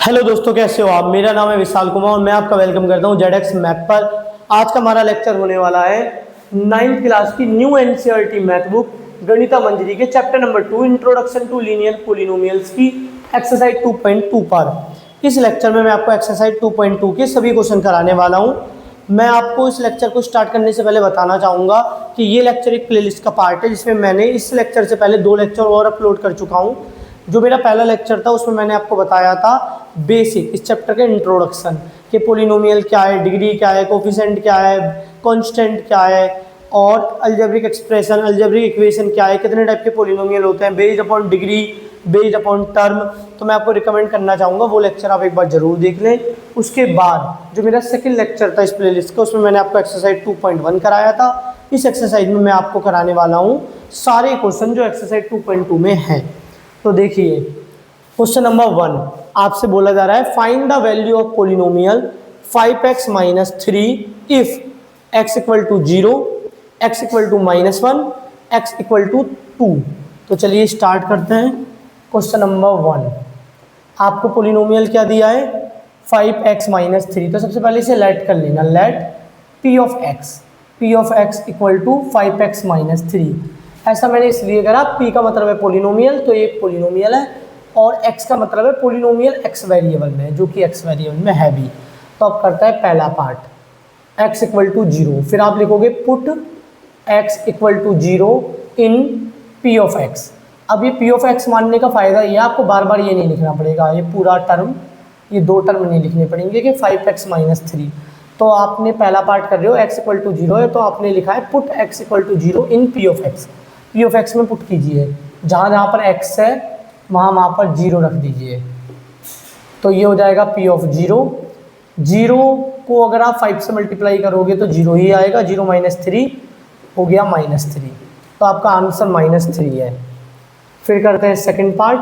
Hello दोस्तों, कैसे हो आप। मेरा नाम है विशाल कुमार और मैं आपका वेलकम करता हूं जेडेक्स मैथ पर। आज का हमारा लेक्चर होने वाला है 9th क्लास की new NCERT math book Ganita Manjari के chapter number 2 introduction to linear polynomials की एक्सरसाइज 2.2 पर। इस लेक्चर में मैं आपको एक्सरसाइज 2.2 के सभी क्वेश्चन कराने वाला हूं। मैं आपको इस लेक्चर को स्टार्ट करने से पहले बताना चाहूँगा कि ये लेक्चर एक प्लेलिस्ट का पार्ट है जिसमें मैंने इस लेक्चर से पहले 2 लेक्चर और अपलोड कर चुका हूँ। जो मेरा पहला लेक्चर था उसमें मैंने आपको बताया था बेसिक इस चैप्टर के इंट्रोडक्शन कि पॉलिनोमियल क्या है, डिग्री क्या है, कोफिशिएंट क्या है, कांस्टेंट क्या है और अलजेब्रिक एक्सप्रेशन, अलजेब्रिक इक्वेशन क्या है, कितने टाइप के पॉलिनोमियल होते हैं based upon degree, based upon term. तो मैं आपको रिकमेंड करना चाहूँगा वो लेक्चर आप एक बार जरूर देख लें। उसके बाद जो मेरा सेकंड लेक्चर था इस प्लेलिस्ट का उसमें मैंने आपको एक्सरसाइज 2.1 कराया था। इस एक्सरसाइज में मैं आपको कराने वाला हूँ सारे क्वेश्चन जो एक्सरसाइज 2.2 में हैं। तो देखिए क्वेश्चन नंबर 1 आपसे बोला जा रहा है find the value of polynomial 5x minus 3 if x equal to 0, x equal to -1, x equal to 2। तो चलिए स्टार्ट करते हैं। क्वेश्चन नंबर 1 आपको पॉलिनोमियल क्या दिया है 5x माइनस 3। तो सबसे पहले इसे लेट कर लेना, let p of x equal to 5x minus 3। ऐसा मैंने इसलिए करा, p का मतलब है पॉलिनोमियल तो एक पॉलिनोमियल है और x का मतलब है पॉलिनोमियल x वेरिएबल में जो कि x वेरिएबल में है भी। तो अब करता है पहला पार्ट x इक्वल टू 0, फिर आप लिखोगे put x equal to 0 in p of x। अब ये p ऑफ x मानने का फ़ायदा ये आपको बार बार ये नहीं लिखना पड़ेगा, ये पूरा टर्म, ये 2 टर्म नहीं लिखने पड़ेंगे कि 5x माइनस 3। तो आपने पहला पार्ट कर रहे हो x इक्वल टू 0 है तो आपने लिखा है put x equal to 0 in p of x। p of x में पुट कीजिए, जहाँ जहाँ पर x है वहाँ पर 0 रख दीजिए। तो ये हो जाएगा p ऑफ 0। 0 को अगर आप 5 से मल्टीप्लाई करोगे तो 0 ही आएगा, 0 माइनस 3 हो गया -3। तो आपका आंसर -3 है। फिर करते हैं सेकंड पार्ट।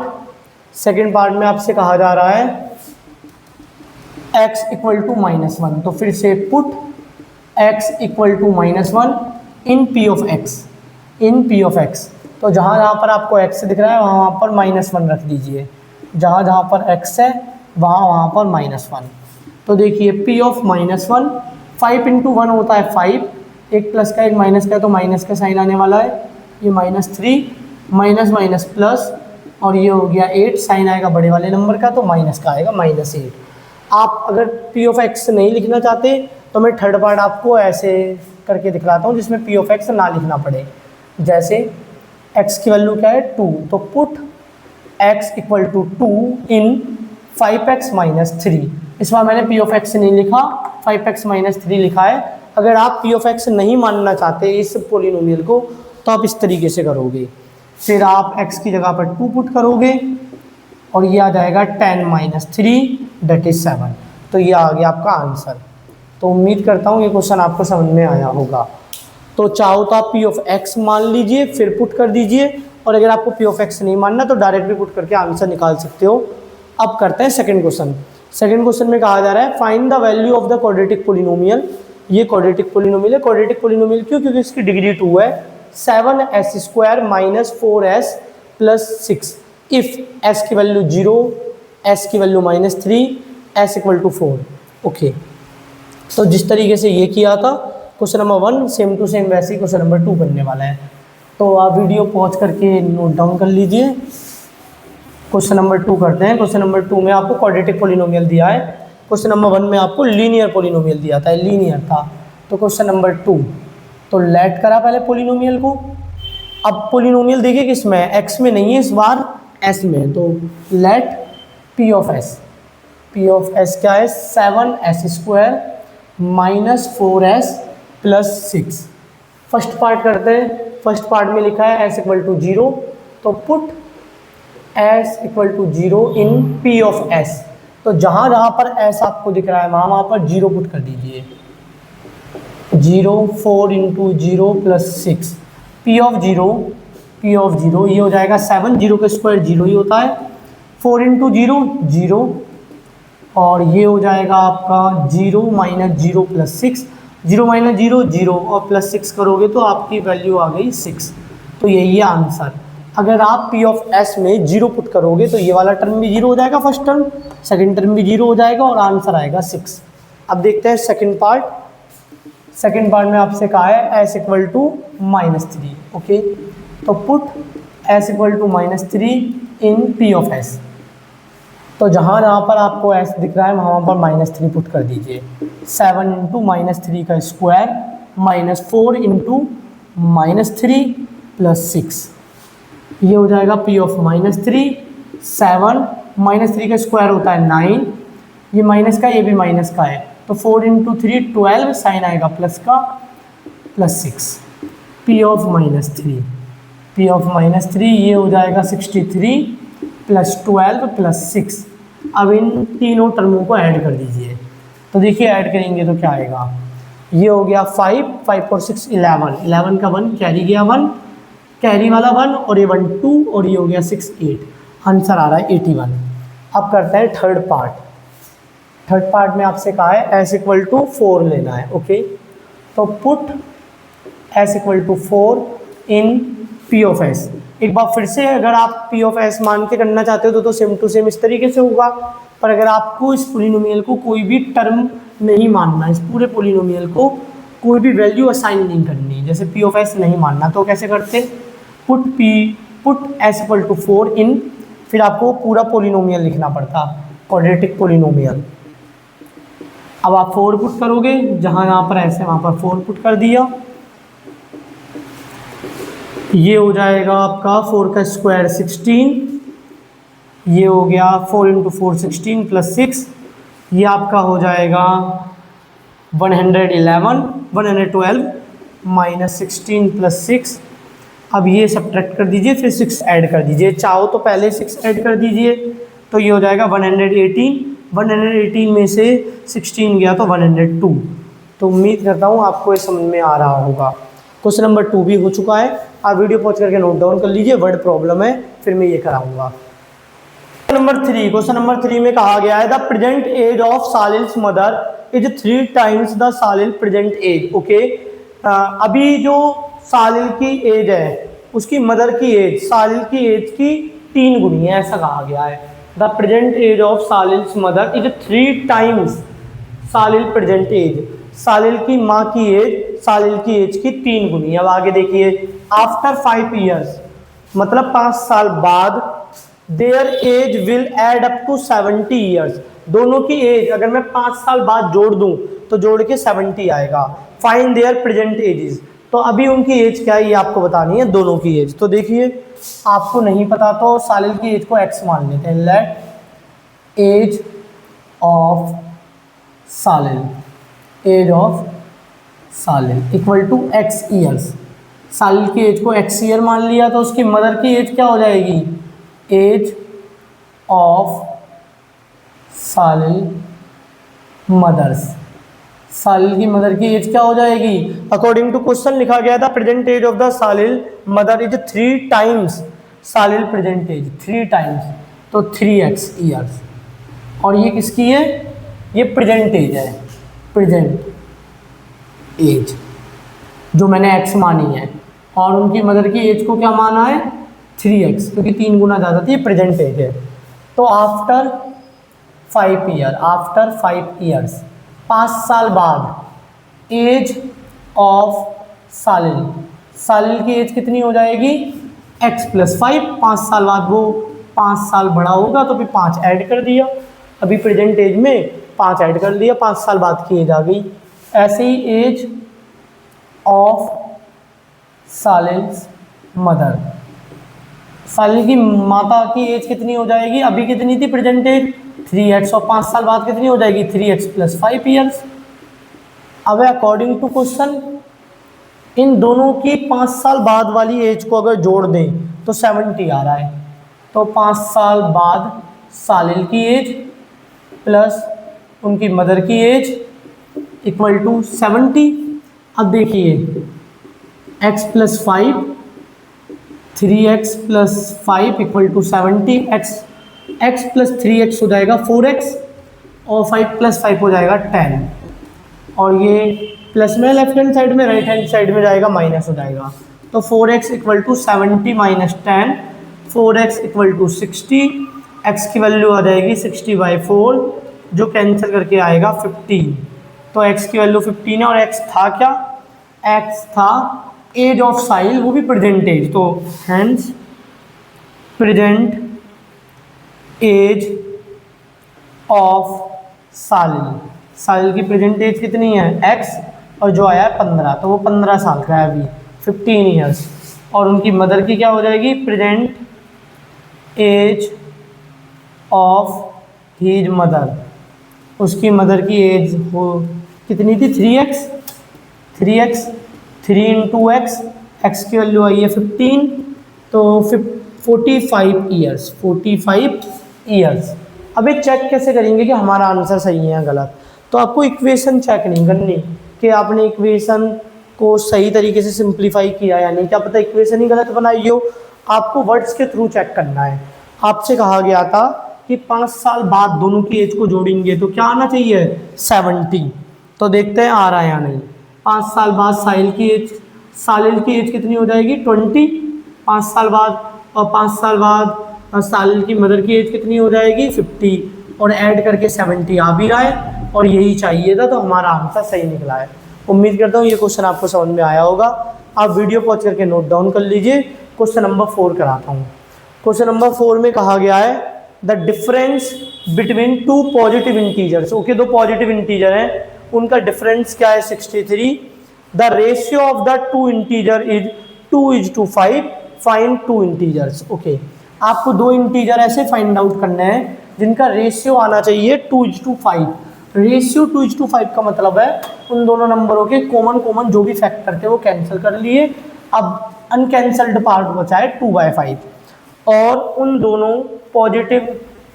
सेकंड पार्ट में आपसे कहा जा रहा है x इक्वल टू -1। तो फिर से put x equal to -1 in p of x, in p of x। तो जहाँ जहाँ पर आपको x दिख रहा है वहाँ पर -1 रख दीजिए, जहाँ जहाँ पर x है वहाँ पर -1। तो देखिए p ऑफ -1, 5 इंटू 1 होता है 5, एक प्लस का एक माइनस का है तो माइनस का साइन आने वाला है, ये -3 माइनस माइनस प्लस और ये हो गया 8, साइन आएगा बड़े वाले नंबर का तो माइनस का आएगा -8। आप अगर p ऑफ x नहीं लिखना चाहते तो मैं थर्ड पार्ट आपको ऐसे करके दिखलाता हूँ जिसमें p ऑफ x ना लिखना पड़े। जैसे x की वैल्यू क्या है 2, तो put x equal to 2 in 5x minus 3। इस बार मैंने p ऑफ x नहीं लिखा, 5x माइनस 3 लिखा है। अगर आप p ऑफ x नहीं मानना चाहते इस पॉलिनोमियल को तो आप इस तरीके से करोगे, फिर आप x की जगह पर 2 पुट करोगे और ये आ जाएगा 10 माइनस 3 दैट इज 7। तो ये आ गया आपका आंसर। तो उम्मीद करता हूँ ये क्वेश्चन आपको समझ में आया होगा। तो चाहो तो आप p ऑफ x मान लीजिए फिर पुट कर दीजिए, और अगर आपको p ऑफ x नहीं मानना तो डायरेक्ट भी पुट करके आंसर निकाल सकते हो। अब करते हैं सेकंड क्वेश्चन। सेकंड क्वेश्चन में कहा जा रहा है find the value of the quadratic polynomial. ये क्वाड्रेटिक पॉलिनोमियल है। क्वाड्रेटिक पॉलिनोमियल क्यों? क्योंकि इसकी डिग्री 2 है। 7s² minus 4s plus 6 if s की वैल्यू 0, s की value -3, s equal to 4। Okay, तो जिस तरीके से ये किया था question number 1 same to same वैसे ही क्वेश्चन नंबर 2 बनने वाला है। तो आप वीडियो पॉज करके नोट डाउन कर लीजिए। क्वेश्चन नंबर 2 करते हैं। क्वेश्चन नंबर 2 में आपको क्वाड्रेटिक पॉलिनोमियल दिया है। क्वेश्चन नंबर 1 में आपको लीनियर पॉलिनोमियल दिया था, लीनियर था। तो क्वेश्चन नंबर 2 तो लेट करा पहले पॉलिनोमियल को। अब पॉलिनोमियल देखिए किस में है, x में नहीं है इस बार, s में है। तो let p of s, p of s क्या है 7s² minus 4s plus 6। First part करते हैं। फर्स्ट पार्ट में लिखा है s इक्वल टू 0, तो put s equal to 0 in p of s। तो जहाँ जहाँ पर s आपको दिख रहा है वहाँ पर 0 पुट कर दीजिए। 0, 4 इंटू 0 प्लस 6, p ऑफ 0 ये हो जाएगा 7, 0 का स्क्वायर 0 ही होता है। 4 इंटू 0 0 और ये हो जाएगा आपका 0 माइनस 0 प्लस 6, 0 माइनस 0 0 और प्लस 6 करोगे तो आपकी वैल्यू आ गई 6। तो यही है आंसर। अगर आप पी ऑफ एस में 0 पुट करोगे तो ये वाला टर्म भी 0 हो जाएगा, फर्स्ट टर्म, सेकंड टर्म भी 0 हो जाएगा और आंसर आएगा 6। अब देखते हैं सेकंड पार्ट। सेकंड पार्ट में आपसे कहा है एस इक्वल टू -3। ओके, तो put S equal to -3 in P of S. तो जहाँ पर आपको एस दिख रहा है वहाँ पर -3 पुट कर दीजिए। 7 इंटू -3 का स्क्वायर -4 इंटू -3 प्लस 6, ये हो जाएगा पी ऑफ -3। 7 -3 का स्क्वायर होता है 9, ये माइनस का, ये भी माइनस का है, तो 4 इंटू 3 12, साइन आएगा प्लस का, plus 6। P of -3, P of -3 ये हो जाएगा 63 प्लस 12 प्लस 6। अब इन तीनों टर्मों को ऐड कर दीजिए। तो देखिए ऐड करेंगे तो क्या आएगा, ये हो गया 5, 5 और 6 11, 11 का 1 कैरी गया 1, कैरी वाला 1, और ये 1 2, और ये हो गया 6 8। आंसर आ रहा है 81। अब करते हैं थर्ड पार्ट। थर्ड पार्ट में आपसे कहा है एस इक्वल टू 4 लेना है। ओके, तो put S equal to 4 in P of S. एक बार फिर से अगर आप पी ऑफ एस मान के करना चाहते हो तो सेम टू सेम इस तरीके से होगा, पर अगर आपको इस पोलिनोमियल को कोई भी टर्म नहीं मानना, इस पूरे पोलिनोमियल को कोई भी वैल्यू असाइन नहीं करनी, जैसे पी ऑफ एस नहीं मानना, तो कैसे करते, पुट एस इक्वल टू 4 इन, फिर आपको पूरा पोलिनोमियल लिखना पड़ता, क्वाड्रेटिक पोलिनोमियल। अब आप 4 पुट करोगे, जहाँ यहाँ पर ऐसे वहाँ पर 4 पुट कर दिया, ये हो जाएगा आपका 4 का स्क्वायर 16, ये हो गया 4 इंटू 4 16 प्लस 6, ये आपका हो जाएगा 112 माइनस 16 प्लस 6। अब ये सब्ट्रैक्ट कर दीजिए, फिर 6 ऐड कर दीजिए, चाहो तो पहले 6 ऐड कर दीजिए, तो ये हो जाएगा 118 में से 16 गया तो 102। तो उम्मीद करता हूँ आपको ये समझ में आ रहा होगा। क्वेश्चन नंबर 2 भी हो चुका है, आप वीडियो पॉज करके नोट डाउन कर लीजिए, वर्ड प्रॉब्लम है, फिर मैं ये कराऊंगा। क्वेश्चन नंबर 3 में कहा गया है the present age of Salil's mother is 3 times the Salil present age. Okay, अभी जो सालिल की एज है उसकी मदर की एज सालिल की एज की 3 गुनी है, ऐसा कहा गया है। The present age of Salil's mother is 3 times Salil present age, Salil की माँ की एज सालिल की एज की 3 गुनी। अब आगे देखिए, आफ्टर 5 ईयर्स, मतलब 5 साल बाद, their age will add up to 70 years. दोनों की एज अगर मैं 5 साल बाद जोड़ दूं तो जोड़ के 70 आएगा। फाइंड देयर प्रेजेंट एजेस, तो अभी उनकी एज क्या है ये आपको बतानी है, दोनों की एज। तो देखिए, आपको नहीं पता तो सालिल की एज को x मान लेते हैं। Let age of Salil, age of Salil equal to x years. Salil की एज को x ईयर मान लिया तो उसकी मदर की एज क्या हो जाएगी, एज ऑफ सालिल मदर्स। सालिल की मदर की एज क्या हो जाएगी, अकॉर्डिंग टू क्वेश्चन लिखा गया था present age of the Salil mother is 3 times Salil present age, 3 times, तो 3x ईयर्स। और ये किसकी है, ये प्रेजेंट एज है, प्रेजेंट एज जो मैंने x मानी है, और उनकी मदर की एज को क्या माना है, 3x, क्योंकि 3 गुना ज़्यादा थी, प्रेजेंट एज है। तो आफ्टर 5 ईयर्स, 5 साल बाद, एज ऑफ सालिल, सालिल की एज कितनी हो जाएगी, x प्लस 5। 5 साल बाद वो 5 साल बड़ा होगा तो फिर 5 ऐड कर दिया, अभी प्रेजेंट एज में 5 ऐड कर दिया, 5 साल बाद की एज आ गई। ऐसे ही एज ऑफ सालिल्स मदर, सालिल की माता की एज कितनी हो जाएगी, अभी कितनी थी प्रेजेंट एज, 3x, और 5 साल बाद कितनी हो जाएगी, 3x प्लस 5 ईयर्स। अब अकॉर्डिंग टू क्वेश्चन इन दोनों की 5 साल बाद वाली एज को अगर जोड़ दें तो 70 आ रहा है। तो 5 साल बाद सालिल की एज प्लस उनकी मदर की एज इक्वल टू 70। अब देखिए, x plus 5, 3x plus 5 equal to 70, x plus 3x हो जाएगा 4x, और 5 प्लस 5 हो जाएगा 10, और ये प्लस में लेफ्ट हैंड साइड में, राइट हैंड साइड में जाएगा माइनस हो जाएगा। तो 4x equal to 70 minus 10 4x equal to 60, x की वैल्यू आ जाएगी 60/4 जो कैंसिल करके आएगा 15। तो x की वैल्यू 15 है और x था क्या, x था एज ऑफ साहिल, वो भी प्रेजेंट एज, तो हैंस प्रेजेंट एज ऑफ साहिल। साहिल की प्रेजेंट एज कितनी है x, और जो आया है 15, तो वो 15 साल का है अभी, 15 ईयर्स। और उनकी मदर की क्या हो जाएगी, present age of his mother, उसकी मदर की एज हो कितनी थी, 3x, 3 इंटू एक्स, एक्स की वैल्यू आई है 15, तो 45 ईयर्स, 45 ईयर्स। अब ये चेक कैसे करेंगे कि हमारा आंसर सही है या गलत, तो आपको इक्वेशन चेक नहीं करनी कि आपने इक्वेशन को सही तरीके से सिंप्लीफाई किया या नहीं, क्या पता इक्वेशन ही गलत बनाई हो, आपको वर्ड्स के थ्रू चेक करना है। आपसे कहा गया था कि 5 साल बाद दोनों की एज को जोड़ेंगे तो क्या आना चाहिए, 70, तो देखते हैं आ रहा है या नहीं। 5 साल बाद साहिल की एज कितनी हो जाएगी, 20, 5 साल बाद, और 5 साल बाद साहिल की मदर की एज कितनी हो जाएगी, 50, और ऐड करके 70 आ भी रहा है, और यही चाहिए था, तो हमारा आंसर सही निकला है। उम्मीद करता हूँ ये क्वेश्चन आपको समझ में आया होगा। आप वीडियो पॉज करके नोट डाउन कर लीजिए। क्वेश्चन नंबर 4 कराता हूँ। क्वेश्चन नंबर 4 में कहा गया है the difference between 2 positive integers. Okay, 2 positive integer हैं, उनका डिफरेंस क्या है, 63। The ratio of the 2 integer is 2:5, find 2 integers. Okay, आपको 2 इंटीजर ऐसे फाइंड आउट करने हैं जिनका रेशियो आना चाहिए 2:5। रेशियो 2:5 का मतलब है उन दोनों नंबरों के कॉमन जो भी फैक्टर थे वो कैंसिल कर लिए, अब अनकैंसल्ड पार्ट बचा है 2/5, और उन दोनों पॉजिटिव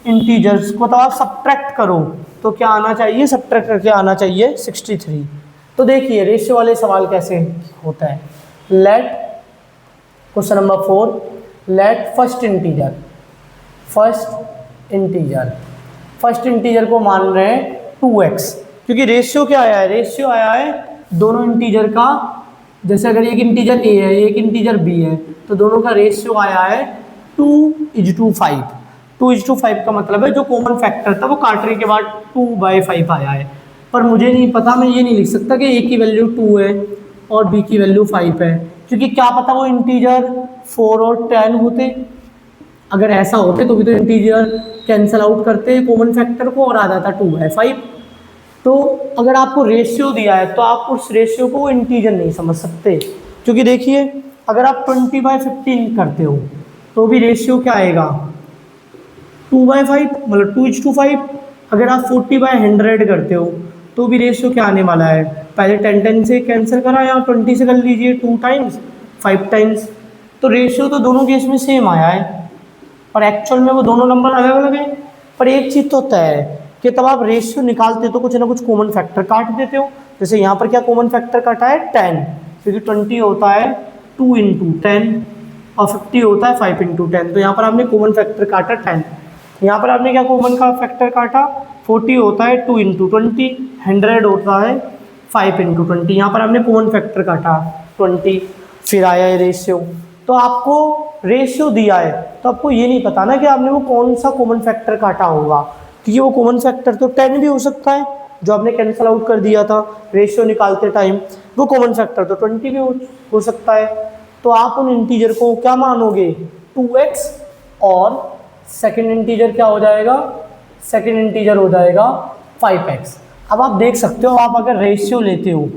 इंटीजर्स को तो आप सब्ट्रैक्ट करो तो क्या आना चाहिए, सब्ट्रैक्ट करके आना चाहिए 63। तो देखिए रेशियो वाले सवाल कैसे होता है। Let question number 4, let first integer को मान रहे हैं 2x, क्योंकि रेशियो क्या आया है, रेशियो आया है दोनों इंटीजर का, जैसे अगर एक इंटीजर a है एक इंटीजर b है तो दोनों का रेशियो आया है 2:5। 2:5 का मतलब है जो कॉमन फैक्टर था वो काटने के बाद 2/5 आया है। पर मुझे नहीं पता, मैं ये नहीं लिख सकता कि a की वैल्यू 2 है और b की वैल्यू 5 है, क्योंकि क्या पता वो इंटीजर 4 और 10 होते। अगर ऐसा होते तो भी तो इंटीजर कैंसिल आउट करते कॉमन फैक्टर को और आ जाता 2/5। तो अगर आपको रेशियो दिया है तो आप उस रेशियो को इंटीजर नहीं समझ सकते, क्योंकि देखिए अगर आप 20/15 करते हो तो भी रेशियो क्या आएगा, 2/5, मतलब 2:5। अगर आप 40/100 करते हो तो भी रेशियो क्या आने वाला है, पहले 10 से कैंसिल करा, यहाँ 20 से कर लीजिए, 2 टाइम्स 5 टाइम्स, तो रेशियो तो दोनों केस में सेम आया है, और एक्चुअल में वो दोनों नंबर अलग अलग हैं। पर एक चीज़ तो तय है कि तब आप रेशियो निकालते तो कुछ ना कुछ कॉमन फैक्टर काट देते हो। जैसे यहाँ पर क्या कॉमन फैक्टर काटा है, 10, क्योंकि 20 होता है 2 × 10 और 50 होता है 5 × 10, तो यहाँ पर आपने कॉमन फैक्टर काटा 10। यहाँ पर आपने क्या कॉमन का फैक्टर काटा, 40 होता है 2 × 20, 100 होता है 5 × 20, यहाँ पर आपने कॉमन फैक्टर काटा 20, फिर आया है रेशियो। तो आपको रेशियो दिया है तो आपको ये नहीं पता ना कि आपने वो कौन सा कॉमन फैक्टर काटा होगा, क्योंकि वो कॉमन फैक्टर तो 10 भी हो सकता है जो आपने कैंसिल आउट कर दिया था रेशियो निकालते टाइम, वो कॉमन फैक्टर तो 20 भी हो सकता है। तो आप उन इंटीजर को क्या मानोगे, 2x, और सेकेंड इंटीजर क्या हो जाएगा, सेकेंड इंटीजर हो जाएगा 5x। अब आप देख सकते हो, आप अगर रेशियो लेते हो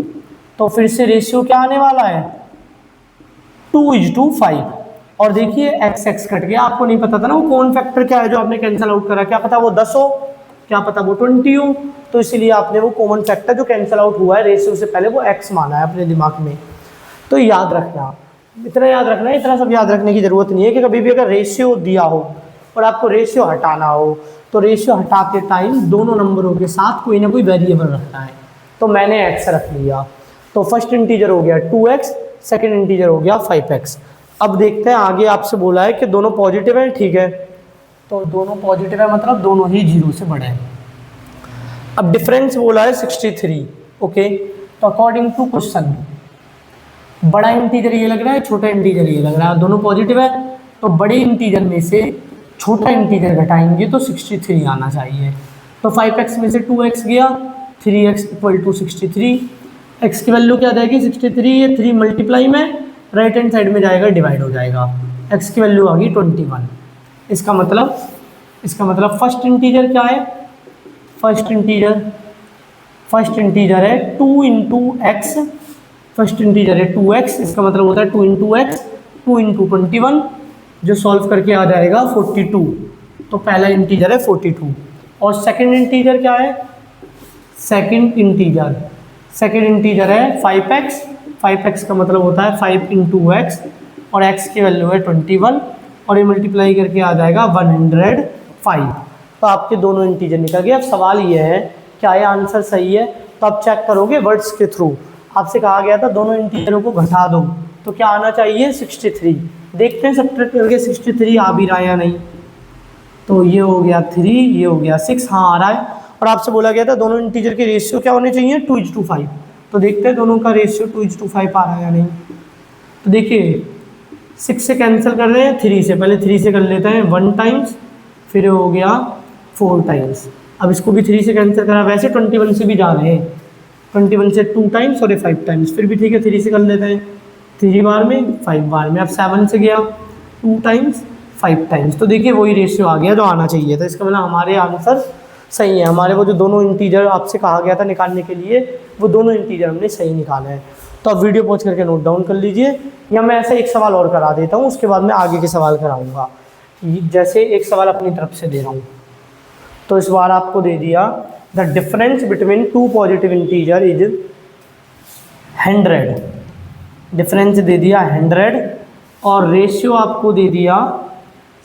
तो फिर से रेशियो क्या आने वाला है, 2:5, और देखिए x कट गया, आपको नहीं पता था ना वो कौन फैक्टर क्या है जो आपने कैंसिल आउट करा, क्या पता वो 10 हो, क्या पता वो 20 हो, तो इसीलिए आपने वो कॉमन फैक्टर जो कैंसिल आउट हुआ है रेशियो से पहले वो x माना है अपने दिमाग में। तो याद रखना, इतना सब याद रखने की ज़रूरत नहीं है कि कभी भी अगर रेशियो दिया हो और आपको रेशियो हटाना हो तो रेशियो हटाते टाइम दोनों नंबरों के साथ कोई ना कोई वेरिएबल रखना है। तो मैंने x रख लिया, तो फर्स्ट इंटीजर हो गया 2x, सेकेंड इंटीजर हो गया 5x। अब देखते हैं आगे, आपसे बोला है कि दोनों पॉजिटिव हैं, ठीक है, तो दोनों पॉजिटिव है मतलब दोनों ही 0 से बड़े हैं। अब डिफरेंस बोला है 63, ओके, तो अकॉर्डिंग टू क्वेश्चन बड़ा इंटीजर ये लग रहा है, छोटा इंटीजर ये लग रहा है, दोनों पॉजिटिव है, तो बड़े इंटीजर में से छोटा इंटीजर घटाएंगे तो 63 आना चाहिए। तो 5x में से 2x गया, 3x इक्वल टू 63। x की वैल्यू क्या जाएगी 63, ये 3 मल्टीप्लाई में राइट हैंड साइड में जाएगा डिवाइड हो जाएगा, x की वैल्यू आ गई 21। इसका मतलब फर्स्ट इंटीजर क्या है, फर्स्ट इंटीजर है 2 इंटू एक्स, फर्स्ट इंटीजर है 2x, इसका मतलब होता है 2 इंटू एक्स 2 इंटू 21, जो सॉल्व करके आ जाएगा 42। तो पहला इंटीजर है 42। और सेकंड इंटीजर क्या है, सेकंड इंटीजर है 5x का मतलब होता है 5 इंटू एक्स और x की वैल्यू है 21 और ये मल्टीप्लाई करके आ जाएगा 105। तो आपके दोनों इंटीजर निकल गए। अब सवाल ये है क्या ये आंसर सही है, तो आप चेक करोगे वर्ड्स के थ्रू। आपसे कहा गया था दोनों इंटीजरों को घटा दो, तो क्या आना चाहिए 63। देखते हैं सब्ट्रैक्ट करके 63 आ भी रहा है या नहीं। तो ये हो गया 3, ये हो गया 6, हाँ आ रहा है। और आपसे बोला गया था दोनों इंटीजर के रेशियो क्या होने चाहिए 2:5। तो देखते हैं दोनों का रेशियो 2:5 आ रहा है या नहीं। तो देखिए 6 से कैंसिल कर रहे हैं 3 से, पहले 3 से कर लेते हैं 1 टाइम्स, फिर हो गया 4 टाइम्स। अब इसको भी 3 से कैंसिल करा, वैसे 21 से भी जा रहे हैं, 21 से 2 टाइम्स और ये 5 टाइम्स, फिर भी ठीक है 3 से कर लेते हैं 3 बार में 5 बार में। अब 7 से गया 2 टाइम्स 5 टाइम्स। तो देखिए वही रेशियो आ गया जो आना चाहिए था। इसका मतलब हमारे आंसर सही है। हमारे वो जो दोनों इंटीजर आपसे कहा गया था निकालने के लिए, वो दोनों इंटीजर हमने सही निकाले हैं। तो आप वीडियो पॉज करके नोट डाउन कर लीजिए, या मैं ऐसा एक सवाल और करा देता हूँ, उसके बाद मैं आगे के सवाल कराऊंगा। जैसे एक सवाल अपनी तरफ से दे रहा हूँ, तो इस बार आपको दे दिया the difference between 2 positive integer is 100। Difference दे दिया 100 और रेशियो आपको दे दिया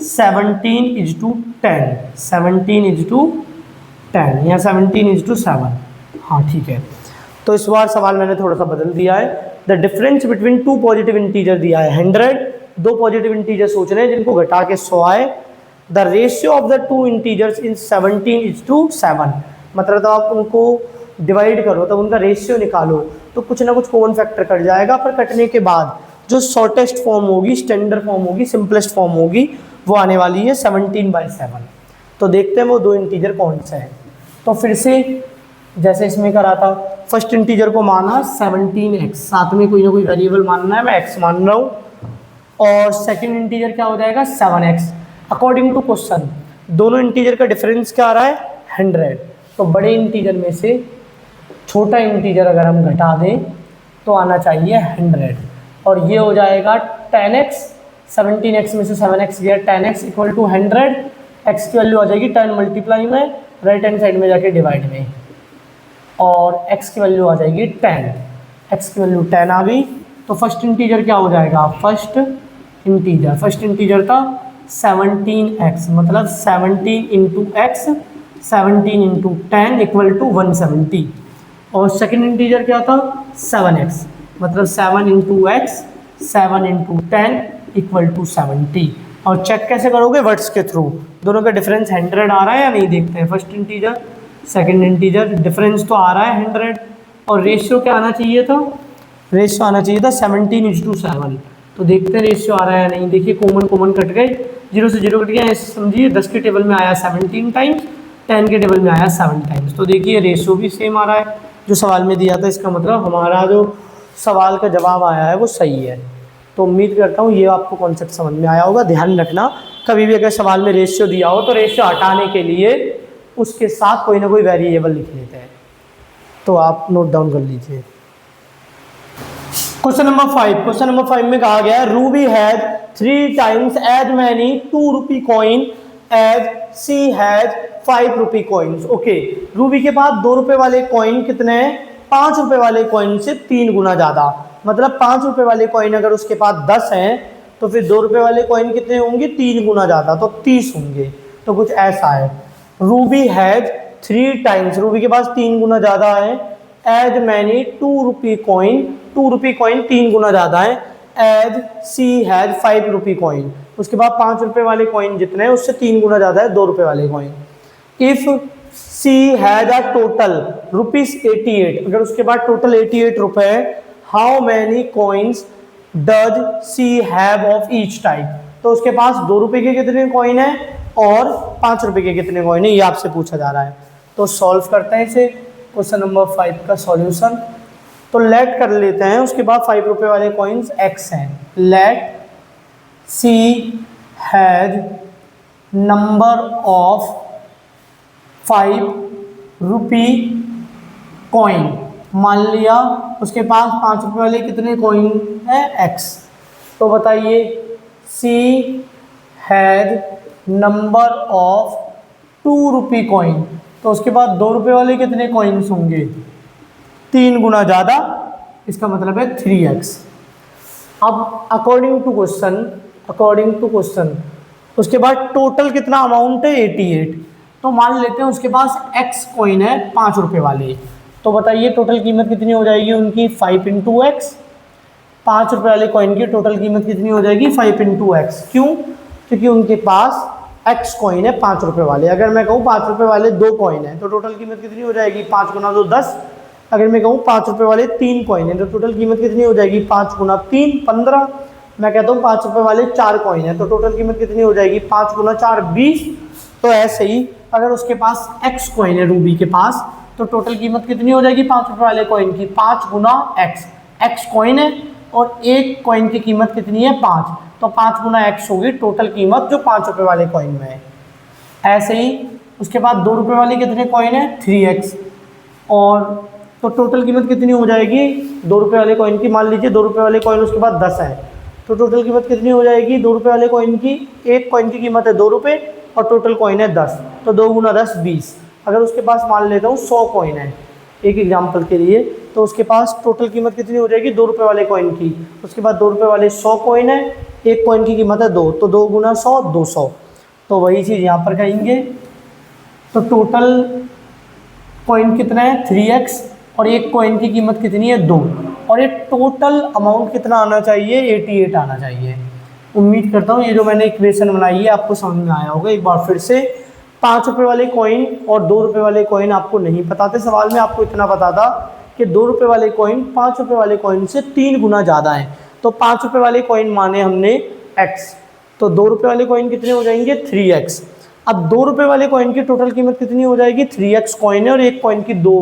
17:10, 17:10 या 17:7। हाँ ठीक है। तो इस बार सवाल मैंने थोड़ा सा बदल दिया है। The difference between 2 positive integer दिया है 100, 2 पॉजिटिव इंटीजर सोच रहे हैं जिनको घटा के 100 आए। The ratio of the 2 integers in 17:7, मतलब तो आप उनको डिवाइड करो तब उनका रेशियो निकालो तो कुछ ना कुछ कॉमन फैक्टर कट जाएगा, पर कटने के बाद जो शॉर्टेस्ट फॉर्म होगी, स्टैंडर्ड फॉर्म होगी, सिंपलेस्ट फॉर्म होगी, वो आने वाली है 17/7। तो देखते हैं वो 2 इंटीजर कौन से हैं। तो फिर से जैसे इसमें करा था, फर्स्ट इंटीजर को माना 17x, साथ में कोई ना कोई वेरिएबल मानना है, मैं x मान रहा हूँ। और सेकंड इंटीजर क्या हो जाएगा 7x। अकॉर्डिंग टू क्वेश्चन दोनों इंटीजर का डिफरेंस क्या आ रहा है 100। तो बड़े इंटीजर में से छोटा इंटीजर अगर हम घटा दें तो आना चाहिए 100 और ये हो जाएगा 10x। 17x में से 7x गया, 10x इक्वल टू 100। x की वैल्यू आ जाएगी 10 मल्टीप्लाई में राइट हैंड साइड में जाके डिवाइड में, और x की वैल्यू आ जाएगी 10। x की वैल्यू 10 आ गई। तो फर्स्ट इंटीजर क्या हो जाएगा, फर्स्ट इंटीजर था 17x, मतलब 17 into X, 17 into 10 equal to 170। और सेकेंड इंटीजर क्या था 7x, मतलब 7 into X, 7 into 10 equal to 70। और चेक कैसे करोगे, वर्ड्स के थ्रू। दोनों का डिफरेंस 100 आ रहा है या नहीं, देखते हैं। First integer second integer, difference तो आ रहा है 100 और रेशियो क्या आना चाहिए था, रेशियो आना चाहिए था 17:7। तो देखते हैं रेशियो आ रहा है या नहीं। देखिए कॉमन कट गए, 0 से 0 कट गया, ऐसे समझिए 10 के टेबल में आया 17 टाइम्स, 10 के टेबल में आया 7 टाइम्स। तो देखिए रेशियो भी सेम आ रहा है जो सवाल में दिया था। इसका मतलब हमारा जो सवाल का जवाब आया है वो सही है। तो उम्मीद करता हूँ ये आपको कॉन्सेप्ट समझ में आया होगा। ध्यान रखना कभी भी अगर सवाल में रेशियो दिया हो तो रेशियो हटाने के लिए उसके साथ कोई ना कोई वेरिएबल लिख लेते हैं। तो आप नोट डाउन कर लीजिए। क्वेश्चन नंबर 5 में कहा गया है Ruby had 3 times as many 2 rupee coin as she has 5 rupee coins. Okay, Ruby के पास 2 रुपए वाले कॉइन कितने हैं, 5 रुपए वाले कॉइन से 3 गुना ज़्यादा। मतलब 5 रुपए वाले कॉइन अगर उसके पास 10 हैं तो फिर 2 रुपए वाले कॉइन कितने होंगे, 3 गुना ज़्यादा, तो 30 होंगे। तो कुछ ऐसा है। रूबी हैज 3 टाइम्स, रूबी के पास 3 गुना ज़्यादा है, as many 2 rupee coin, 2 rupee coin 3 गुना ज़्यादा है, as she has 5 rupee coin, उसके बाद 5 रुपए वाले कॉइन जितने हैं उससे 3 गुना ज़्यादा है 2 रुपए वाले coin. If she has a total ₹88, अगर उसके बाद टोटल 88 रुपए है, how many coins does she have of each type, तो उसके पास 2 रुपये के कितने कॉइन है और 5 रुपये के कितने कॉइन है, ये आपसे पूछा जा रहा है। तो सॉल्व करते हैं इसे। क्वेश्चन नंबर 5 का सॉल्यूशन तो लेट कर लेते हैं, उसके बाद 5 रुपये वाले कॉइन्स x हैं। Let see has number of 5 rupee coin, मान लिया उसके पास 5 रुपये वाले कितने कॉइन है x। तो बताइए she has number of 2 rupee coin, तो उसके बाद 2 रुपये वाले कितने कॉइन्स होंगे, 3 गुना ज़्यादा, इसका मतलब है 3x। अब अकॉर्डिंग टू क्वेश्चन उसके बाद टोटल कितना अमाउंट है 88। तो मान लेते हैं उसके पास x कॉइन है 5 रुपये वाले, तो बताइए टोटल कीमत कितनी हो जाएगी उनकी 5 इंटू एक्स। 5 रुपये वाले कॉइन की टोटल कीमत कितनी हो जाएगी 5 इंटू एक्स। क्यों? क्योंकि उनके पास x कॉइन है 5 रुपये वाले। अगर मैं कहूँ 5 रुपये वाले 2 कॉइन है तो टोटल कीमत कितनी हो जाएगी 5 गुना 2 10। अगर मैं कहूँ 5 रुपये वाले 3 कॉइन है तो टोटल कीमत कितनी हो जाएगी 5 गुना 3 15। मैं कहता हूँ 5 रुपये वाले 4 कॉइन है तो टोटल कीमत कितनी हो जाएगी 5 गुना 4 20। तो ऐसे ही अगर उसके पास x कॉइन है रूबी के पास तो टोटल कीमत कितनी हो जाएगी 5 रुपये वाले कॉइन की 5 गुना x कॉइन है और एक कॉइन की कीमत कितनी है 5, तो 5 गुना x होगी टोटल कीमत जो 5 रुपये वाले कॉइन में है। ऐसे ही उसके बाद 2 रुपये वाले कितने कॉइन है 3x, और तो टोटल कीमत कितनी हो जाएगी 2 रुपये वाले कॉइन की, मान लीजिए 2 रुपये वाले कॉइन उसके बाद 10 है तो टोटल कीमत कितनी हो जाएगी 2 रुपये वाले कॉइन की, एक कॉइन की कीमत है 2 रुपये और टोटल कॉइन है 10, तो 2 गुना 10 20। अगर उसके पास मान लेता हूँ 100 कॉइन है एक एग्जाम्पल के लिए, तो उसके पास टोटल कीमत कितनी हो जाएगी 2 रुपये वाले कॉइन की, उसके बाद 2 रुपये वाले 100 कॉइन है, एक कॉइन की कीमत है 2, तो 2 गुना 100 200। तो वही चीज़ यहाँ पर कहेंगे। तो टोटल कॉइन कितना है 3x और एक कॉइन की कीमत कितनी है 2, और ये टोटल अमाउंट कितना आना चाहिए 88 आना चाहिए। उम्मीद करता हूँ ये जो मैंने इक्वेशन बनाई है आपको समझ में आया होगा। एक बार फिर से 5 रुपये वाले कॉइन और 2 रुपये वाले कॉइन आपको नहीं पता थे, सवाल में आपको इतना पता था कि 2 रुपये वाले कॉइन 5 रुपये वाले कॉइन से 3 गुना ज़्यादा है, तो 5 रुपये वाले कॉइन माने हमने x, तो 2 रुपये वाले कॉइन कितने हो जाएंगे 3x। अब 2 रुपये वाले कॉइन की टोटल कीमत कितनी हो जाएगी 3x कॉइन है और एक कॉइन की 2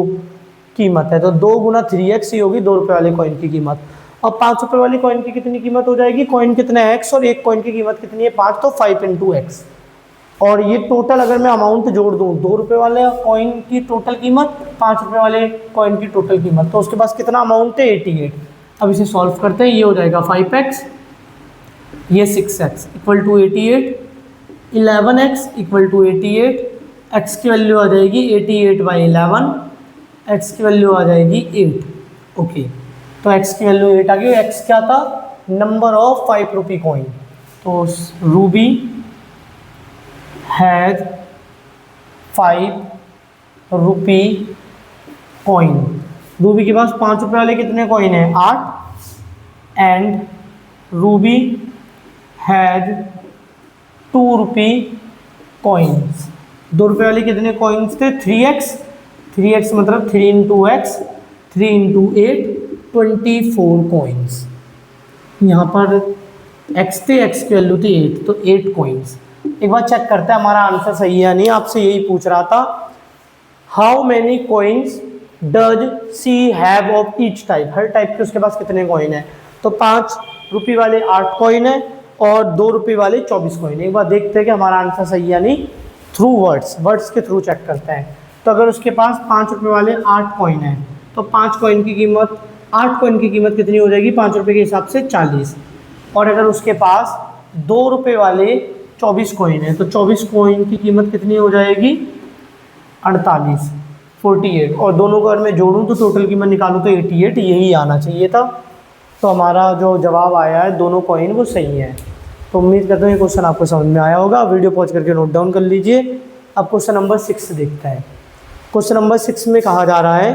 कीमत है, तो 2 गुना 3x ही होगी 2 रुपये वाले कॉइन की कीमत। और 5 रुपये वाली कॉइन की कितनी कीमत हो जाएगी, कॉइन कितना है x और एक कॉइन की कीमत कितनी है 5, तो 5 इंटू एक्स। और ये टोटल अगर मैं अमाउंट जोड़ दूँ 2 रुपये वाले कॉइन की टोटल कीमत 5 रुपये वाले कॉइन की टोटल कीमत, तो उसके पास कितना अमाउंट है 88। अब इसे सॉल्व करते हैं, ये हो जाएगा 5x, ये 6x equal to 88, 11x equal to 88, x की वैल्यू आ जाएगी 88/11, x की वैल्यू आ जाएगी 8। ओके, तो x की वैल्यू 8 आ गई। x क्या था नंबर ऑफ 5 रुपी कॉइन, तो Ruby has 5 rupee coin. Ruby के पास 5 रुपये वाले कितने कॉइन हैं 8, and Ruby has 2 rupee coins. 2 रुपये वाले कितने कॉइन्स थे 3x मतलब 3 इंटू एक्स, 3 इंटू 8 24 कॉइन्स। यहाँ पर x थे, x की वैल्यू थी 8, तो 8 कॉइन्स। एक बार चेक करते हैं हमारा आंसर सही है नहीं, आपसे यही पूछ रहा था। How many coins does she have of each type, her type के उसके पास कितने कॉइन है, तो 5 रुपये वाले 8 कॉइन है और 2 रुपये वाले 24 कॉइन है। एक बार देखते हैं कि हमारा आंसर सही है नहीं, थ्रू वर्ड्स के थ्रू चेक करते हैं। तो अगर उसके पास 5 रुपये वाले 8 कॉइन है तो 8 कॉइन की कीमत कितनी हो जाएगी 5 रुपये के हिसाब से 40, और अगर उसके पास 2 रुपये वाले 24 कॉइन है तो 24 कॉइन की कीमत कितनी हो जाएगी 48, और दोनों को अगर मैं जोड़ूँ तो टोटल कीमत निकालूँ तो 88, यही आना चाहिए था। तो हमारा जो जवाब आया है दोनों कॉइन वो सही है। तो उम्मीद करता हूँ ये क्वेश्चन आपको समझ में आया होगा। वीडियो पॉज करके नोट डाउन कर लीजिए। अब क्वेश्चन नंबर 6 देखते हैं। क्वेश्चन नंबर 6 में कहा जा रहा है,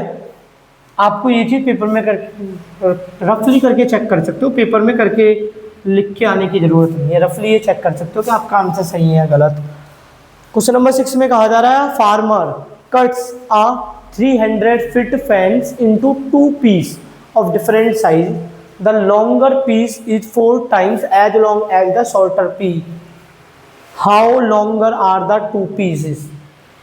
आपको ये चीज़ पेपर में रफली करके चेक कर सकते हो, पेपर में करके लिख के आने की ज़रूरत नहीं है, रफली ये चेक कर सकते हो कि आपका आंसर सही है या गलत। क्वेश्चन नंबर 6 में कहा जा रहा है, farmer cuts a 300 feet fence into 2 piece of different size the longer piece is 4 times as long as the shorter piece, how longer are the 2 pieces.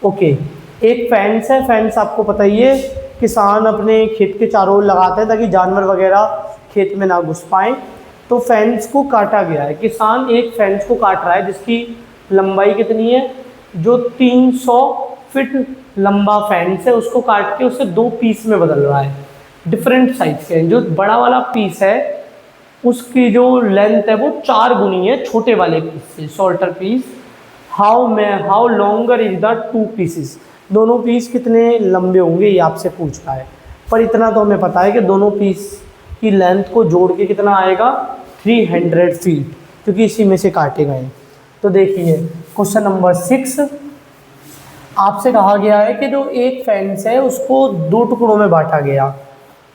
Okay, एक फेंस है, फेंस आपको पता ही है, किसान अपने खेत के चारों ओर लगाते हैं ताकि जानवर वगैरह खेत में ना घुस पाएँ। तो फेंस को काटा गया है, किसान एक फेंस को काट रहा है जिसकी लंबाई कितनी है, जो 300 फीट लंबा फेंस है, उसको काट के उसे 2 पीस में बदल रहा है, डिफरेंट साइज के। जो बड़ा वाला पीस है उसकी जो लेंथ है वो 4 गुनी है छोटे वाले पीस से, shorter piece. How longer is the 2 pieces, दोनों पीस कितने लंबे होंगे ये आपसे पूछ रहा है। पर इतना तो हमें पता है कि दोनों पीस की लेंथ को जोड़ के कितना आएगा, 300 फीट, क्योंकि इसी में से काटे गए। तो देखिए क्वेश्चन नंबर 6, आपसे कहा गया है कि जो एक फेंस है उसको 2 टुकड़ों में बांटा गया,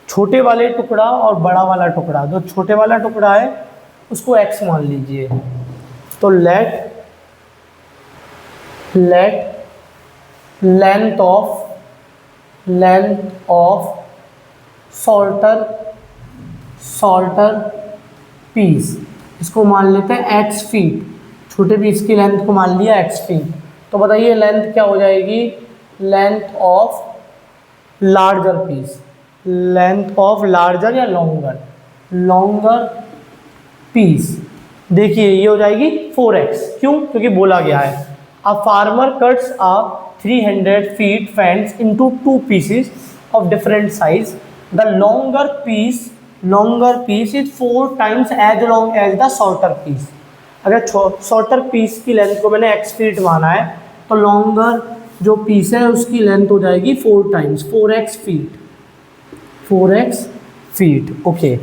छोटे वाले टुकड़ा और बड़ा वाला टुकड़ा। जो छोटे वाला टुकड़ा है उसको x मान लीजिए। तो let length of shorter piece, इसको मान लेते हैं x फीट, छोटे पीस की लेंथ को मान लिया x फीट। तो बताइए लेंथ क्या हो जाएगी, length of larger piece, length of larger या लॉन्गर पीस, देखिए ये हो जाएगी 4x। क्यों, क्योंकि बोला गया है a farmer cuts a 300 feet fence into 2 pieces of different size, the longer piece is 4 times as long as the shorter piece. अगर शॉर्टर पीस की लेंथ को मैंने x फीट माना है तो लॉन्गर जो पीस है उसकी लेंथ हो जाएगी 4 टाइम्स, 4x फीट। ओके,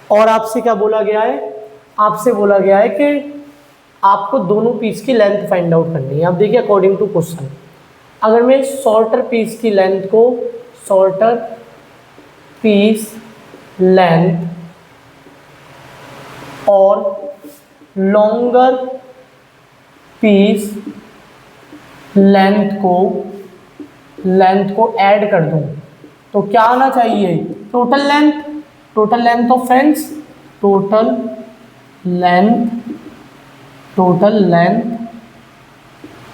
और आपसे क्या बोला गया है, आपसे बोला गया है कि आपको दोनों पीस की लेंथ फाइंड आउट करनी है। अब देखिए अकॉर्डिंग टू क्वेश्चन, अगर मैं शॉर्टर पीस की लेंथ को, शॉर्टर पीस लेंथ और लॉन्गर पीस लेंथ को ऐड कर दूं तो क्या आना चाहिए, total length of fence, total length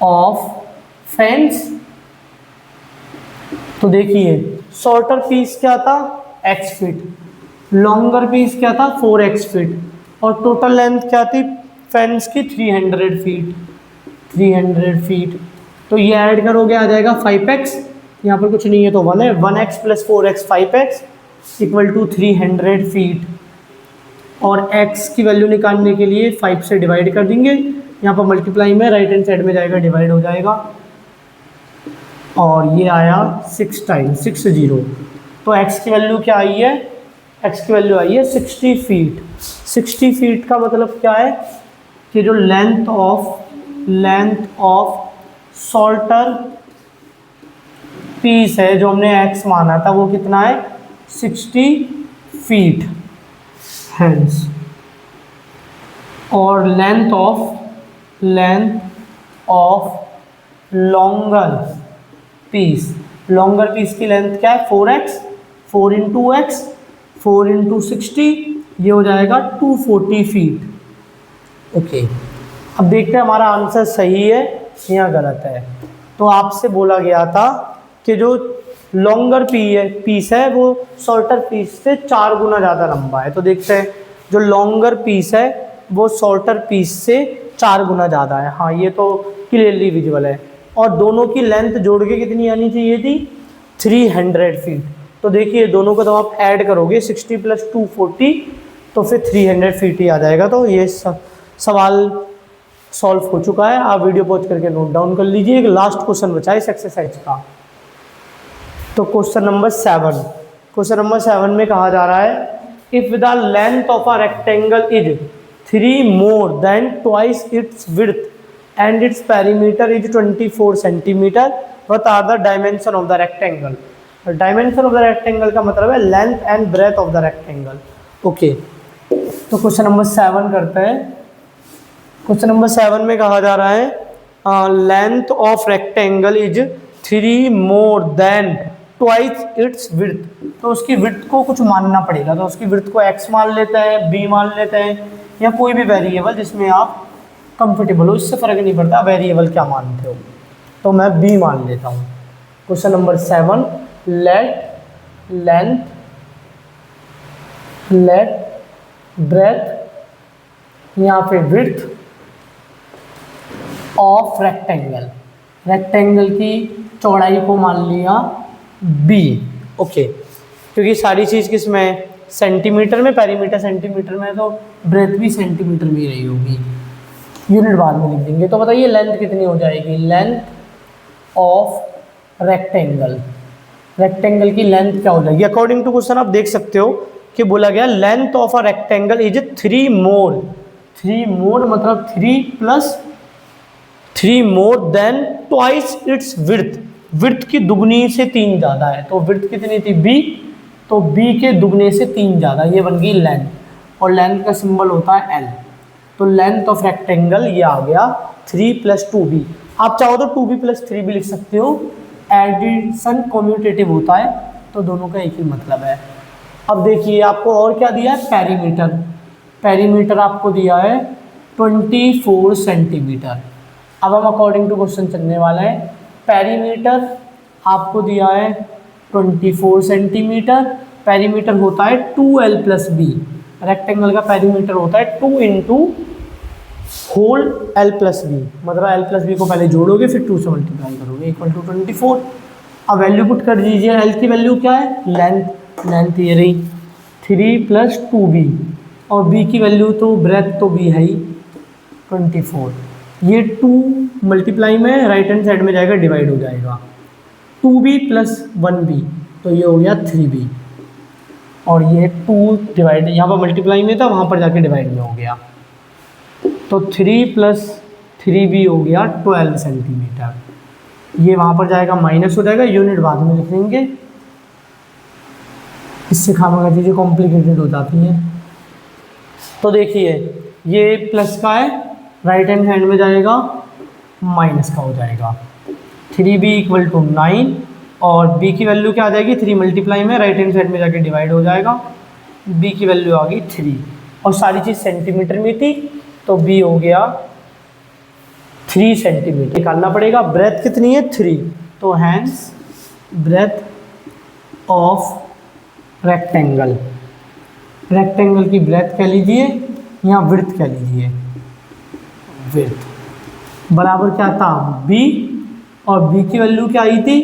of fence. तो देखिए शॉर्टर पीस क्या था x फीट, लॉन्गर पीस क्या था 4x फीट, और टोटल लेंथ क्या थी फेंस की 300 फीट। तो ये ऐड करोगे आ जाएगा 5x, यहाँ पर कुछ नहीं है तो 1 है, 1x plus 4x 5x equal to 300 feet. और x की वैल्यू निकालने के लिए 5 से डिवाइड कर देंगे, यहाँ पर मल्टीप्लाई में राइट हैंड साइड में जाएगा, डिवाइड हो जाएगा, और ये आया 6 टाइम्स 60। तो x की वैल्यू क्या आई है, x की वैल्यू आई है 60 फीट। 60 फीट का मतलब क्या है कि जो लेंथ ऑफ शॉर्टर पीस है जो हमने x माना था वो कितना है 60 फीट हैंड्स, और लेंथ ऑफ लॉन्गर पीस की लेंथ क्या है 4x, 4 इंटू एक्स 4 इंटू 60, ये हो जाएगा 240 फीट। ओके, अब देखते हैं हमारा आंसर सही है या गलत है। तो आपसे बोला गया था कि जो लॉन्गर पीस है वो शॉर्टर पीस से 4 गुना ज़्यादा लंबा है। तो देखते हैं जो लॉन्गर पीस है वो शॉर्टर पीस से 4 गुना ज़्यादा है। हाँ, ये तो क्लियरली विजुअल है। और दोनों की लेंथ जोड़ के कितनी आनी चाहिए थी 300 फीट। तो देखिए दोनों को तो आप ऐड करोगे 60 प्लस 240 तो फिर 300 फीट ही आ जाएगा। तो ये सवाल सॉल्व हो चुका है। आप वीडियो पॉज करके नोट डाउन कर लीजिए। एक लास्ट क्वेश्चन बचा है इस एक्सरसाइज का। तो क्वेश्चन नंबर 7 में कहा जा रहा है if the length of a rectangle is 3 more than twice its width and its perimeter is 24 centimetre, what are the dimension of the rectangle. Dimension of the rectangle का मतलब है length and breadth of the rectangle. Okay, तो question number 7 करते हैं। Question number 7 में कहा जा रहा है length of rectangle is 3 more than twice its width, तो उसकी विड्थ को कुछ मानना पड़ेगा। तो उसकी विड्थ को x मान लेते हैं, b मान लेते हैं, या कोई भी वेरिएबल जिसमें आप कंफर्टेबल हो, इससे फ़र्क नहीं पड़ता वेरिएबल क्या मानते हो। तो मैं b मान लेता हूँ। क्वेश्चन नंबर 7, लेट ब्रेथ यहाँ पे विड्थ ऑफ रेक्टेंगल, रेक्टेंगल की चौड़ाई को मान लिया b। ओके, क्योंकि सारी चीज़ किस में, सेंटीमीटर में, पेरीमीटर सेंटीमीटर में, तो ब्रेथ भी सेंटीमीटर में ही रही होगी। यूनिट बाद में लिख देंगे। तो बताइए लेंथ कितनी हो जाएगी, लेंथ ऑफ रेक्टेंगल, रेक्टेंगल की लेंथ क्या हो जाएगी। अकॉर्डिंग टू क्वेश्चन आप देख सकते हो कि बोला गया length of a rectangle is 3 मोर, 3 मोर मतलब 3 more than twice its width, width की दुगनी से 3 ज़्यादा है। तो विड्थ कितनी थी b, तो b के दुगने से 3 ज़्यादा, ये बन गई लेंथ, और लेंथ का सिंबल होता है l। तो लेंथ ऑफ रेक्टेंगल ये आ गया 3 + 2b। आप चाहो तो 2b + 3b लिख सकते हो, एडिशन कम्यूटेटिव होता है, तो दोनों का एक ही मतलब है। अब देखिए आपको और क्या दिया है, पेरीमीटर, पेरीमीटर आपको दिया है 24 सेंटीमीटर। अब हम अकॉर्डिंग टू क्वेश्चन चलने वाला है। पेरीमीटर आपको दिया है 24 सेंटीमीटर, पेरीमीटर होता है 2l + b, रेक्टेंगल का पेरीमीटर होता है 2 × होल l + b, मतलब l + b को पहले जोड़ोगे फिर 2 से मल्टीप्लाई करोगे, = 24। अब वैल्यू पुट कर दीजिए, l की वैल्यू क्या है, लेंथ, लेंथ ये रही 3 + 2b, और b की वैल्यू तो ब्रेथ तो b है ही 24। ये 2 मल्टीप्लाई में राइट हैंड साइड में जाएगा, डिवाइड हो जाएगा, 2b + 1b, तो ये हो गया 3b, और ये 2 डिवाइड, यहाँ पर मल्टीप्लाई में था, वहाँ पर जाके डिवाइड में हो गया, तो 3 + 3b हो गया 12 सेंटीमीटर। ये वहाँ पर जाएगा माइनस हो जाएगा, यूनिट बाद में लिख लेंगे, इससे खामखा चीज़ें कॉम्प्लिकेटेड हो जाती हैं। तो देखिए ये प्लस का है, राइट हैंड हैंड में जाएगा, माइनस का हो जाएगा, 3b = 9, और b की वैल्यू क्या आ जाएगी, 3 मल्टीप्लाई में राइट हैंड साइड में जाके डिवाइड हो जाएगा, b की वैल्यू आ गई 3, और सारी चीज़ सेंटीमीटर में थी, तो b हो गया 3 सेंटीमीटर। निकालना पड़ेगा, ब्रेथ कितनी है 3, तो hence breadth of rectangle, rectangle की ब्रेथ कह लीजिए या विड्थ कह लीजिए, विड्थ बराबर क्या था b, और b की वैल्यू क्या आई थी,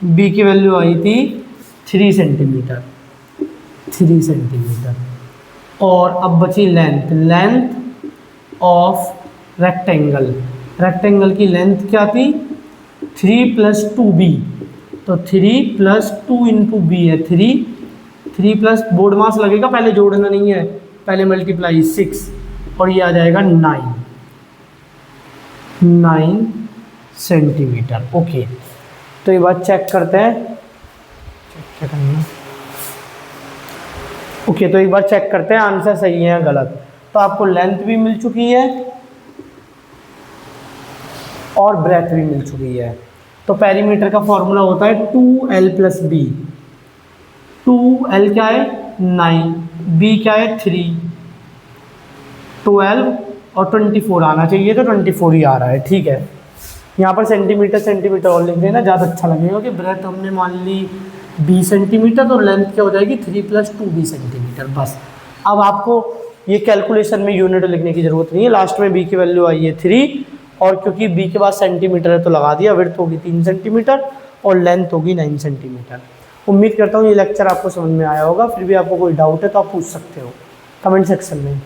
b की वैल्यू आई थी 3 सेंटीमीटर, 3 सेंटीमीटर। और अब बची length, length of rectangle, rectangle की लेंथ क्या थी 3 + 2b, तो 3 + 2 × b है 3 प्लस बोर्ड मास लगेगा, पहले जोड़ना नहीं है, पहले मल्टीप्लाई 6, और ये आ जाएगा 9 सेंटीमीटर। ओके, तो ये बात चेक करते हैं, चेक करना। ओके, तो एक बार चेक करते हैं आंसर सही है या गलत। तो आपको लेंथ भी मिल चुकी है और ब्रेथ भी मिल चुकी है। तो पेरीमीटर का फॉर्मूला होता है 2l + b। 2l क्या है 9, b क्या है 3, 12 और 24 आना चाहिए, तो 24 ही आ रहा है। ठीक है, यहाँ पर सेंटीमीटर सेंटीमीटर और लिख देना, ज़्यादा अच्छा लगेगा कि ब्रेथ हमने मान ली 20 सेंटीमीटर, तो लेंथ क्या हो जाएगी 3 + 2b सेंटीमीटर। बस अब आपको ये कैलकुलेशन में यूनिट लिखने की ज़रूरत नहीं है, लास्ट में b की वैल्यू आई है 3, और क्योंकि b के बाद सेंटीमीटर है तो लगा दिया, विड्थ होगी 3 सेंटीमीटर और लेंथ होगी 9 सेंटीमीटर। उम्मीद करता हूँ ये लेक्चर आपको समझ में आया होगा। फिर भी आपको कोई डाउट है तो आप पूछ सकते हो कमेंट सेक्शन में।